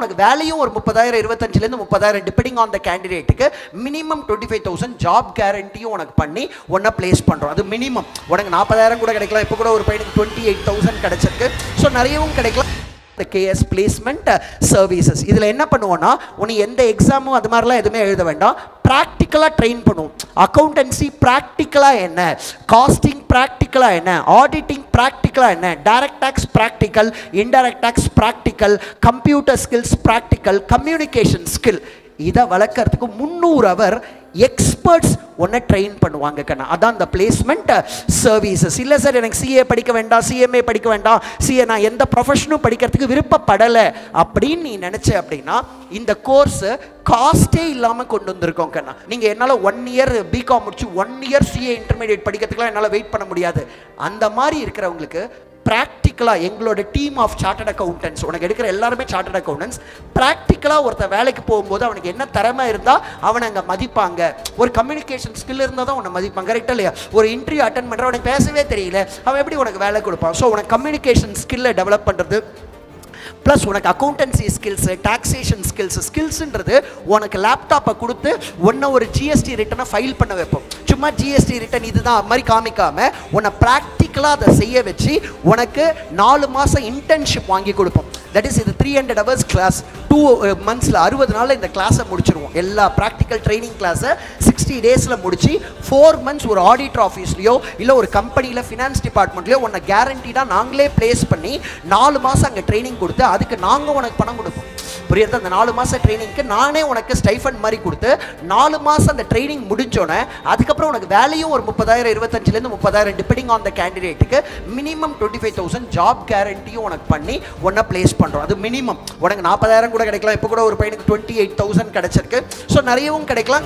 உனக்கு வேலையும் ஒரு 30,000 25,000 30,000 டிபெண்டிங் ஆன் த கேண்டிடேட்டுக்கு மினிமம் 25,000 ஜாப் கேரண்டியும் உனக்கு பண்ணி உன்னை பிளேஸ் பண்ணுறோம். அது மினிமம். உனக்கு 40,000 கூட கிடைக்கலாம். இப்போ கூட ஒரு பையனுக்கு 28,000 கிடைச்சிருக்கு. ஸோ நிறையவும் கிடைக்கலாம். கேஎஸ் பிளேஸ்மெண்ட் சர்வீசஸ் இதில் என்ன பண்ணுவோன்னா, உனக்கு எந்த எக்ஸாமும் அது மாதிரிலாம் எதுவுமே எழுத வேண்டாம். ப்ராக்டிக்கலாக ட்ரெயின் பண்ணுவோம். அக்கௌண்டன்சி ப்ராக்டிக்கலாக என்ன, காஸ்டிங் ப்ராக்டிக்கலாக என்ன, ஆடிட்டிங் ப்ராக்டிக்கலாக என்ன, direct tax practical, indirect tax practical, computer skills practical, communication skill, இதை வளர்க்கறதுக்கு 300 ஹவர் எக்ஸ்பர்ட்ஸ் ஒன்றை ட்ரெயின் பண்ணுவாங்க கண்ணா. அதான் இந்த பிளேஸ்மெண்ட் சர்வீசஸ். இல்லை சார் எனக்கு சிஏ படிக்க வேண்டாம், சிஎம்ஏ படிக்க வேண்டாம், சிஏ நான் எந்த ப்ரொஃபஷனும் படிக்கிறதுக்கு விருப்பப்படலை அப்படின்னு நீ நினச்ச அப்படின்னா இந்த கோர்ஸு காஸ்ட்டே இல்லாமல் கொண்டு வந்திருக்கோம் கண்ணா. நீங்கள் என்னால் 1 இயர் பிகாம் முடிச்சு 1 இயர் சிஏ இன்டர்மீடியேட் படிக்கிறதுக்குலாம் என்னால் வெயிட் பண்ண முடியாது. அந்த மாதிரி இருக்கிறவங்களுக்கு ப்ராக்டிக்கலாக எங்களோட டீம் ஆஃப் சார்ட்டர்ட் அக்கௌண்டன்ட்ஸ், உனக்கு எடுக்கிற எல்லாருமே சார்ட்டர்ட் அக்கௌண்டன்ட்ஸ், ப்ராக்டிக்கலாக ஒருத்தர் வேலைக்கு போகும்போது அவனுக்கு என்ன திறமை இருந்தால் அவனை அங்கே மதிப்பாங்க. ஒரு கம்யூனிகேஷன் ஸ்கில் இருந்தால் தான் உன்னை மதிப்பாங்க. கரெக்டாக இல்லையா? ஒரு இன்டர்வியூ அட்டன் பண்ணுற உனக்கு பேசவே தெரியல, அவன் எப்படி உனக்கு வேலை கொடுப்பான்? ஸோ உனக்கு கம்யூனிகேஷன் ஸ்கில்லை டெவலப் பண்ணுறது ப்ளஸ் உனக்கு அக்கௌண்டன்சி ஸ்கில்ஸு, டாக்ஸேஷன் ஸ்கில்ஸுன்றது உனக்கு லேப்டாப்பை கொடுத்து ஒன்றை ஒரு ஜிஎஸ்டி ரிட்டனை ஃபைல் பண்ண வைப்போம். சும்மா ஜிஎஸ்டி ரிட்டன் இதுதான் அது மாதிரி காமிக்காமல் உன்னை ப்ராக்டிக்கலாக அதை செய்ய வச்சு உனக்கு 4 மாதம் இன்டர்ன்ஷிப் வாங்கி கொடுப்போம். தட் இஸ் இது 300 ஹவர்ஸ் கிளாஸ். 2 months 60 நாளில் இந்த கிளாஸை முடிச்சிருவோம். எல்லா ப்ராக்டிக்கல் ட்ரைனிங் கிளாஸை 60 days முடிச்சு 4 months ஒரு ஆடிட்டர் ஆஃபீஸ்லையோ இல்லை ஒரு கம்பெனியில் ஃபினான்ஸ் டிபார்ட்மெண்ட்லையோ உன்னை கேரண்டிடாக நாங்களே பிளேஸ் பண்ணி 4 மாதம் அங்கே ட்ரைனிங் கொடுத்து அதுக்கு நாங்கள் உனக்கு பணம் கொடுப்போம். புரியுது? அந்த 4 மாதம் ட்ரைனிங்க்கு நானே உனக்கு ஸ்டைஃபண்ட் மாதிரி கொடுத்து 4 மாதம் அந்த ட்ரைனிங் முடிஞ்சோன்னே அதுக்கப்புறம் உனக்கு வேலையும் ஒரு 30,000 25,000 30,000 டிபெண்டிங் ஆன் த கேண்டிடேட்டுக்கு மினிமம் 25,000 ஜாப் கேரண்டியும் உனக்கு பண்ணி உன்னை பிளேஸ் பண்ணுறோம். அது மினிமம். உனக்கு 40,000 கூட கிடைக்கலாம். இப்போ கூட ஒரு பையனுக்கு 28,000 கிடைச்சிருக்கு. ஸோ நிறையவும் கிடைக்கலாம்.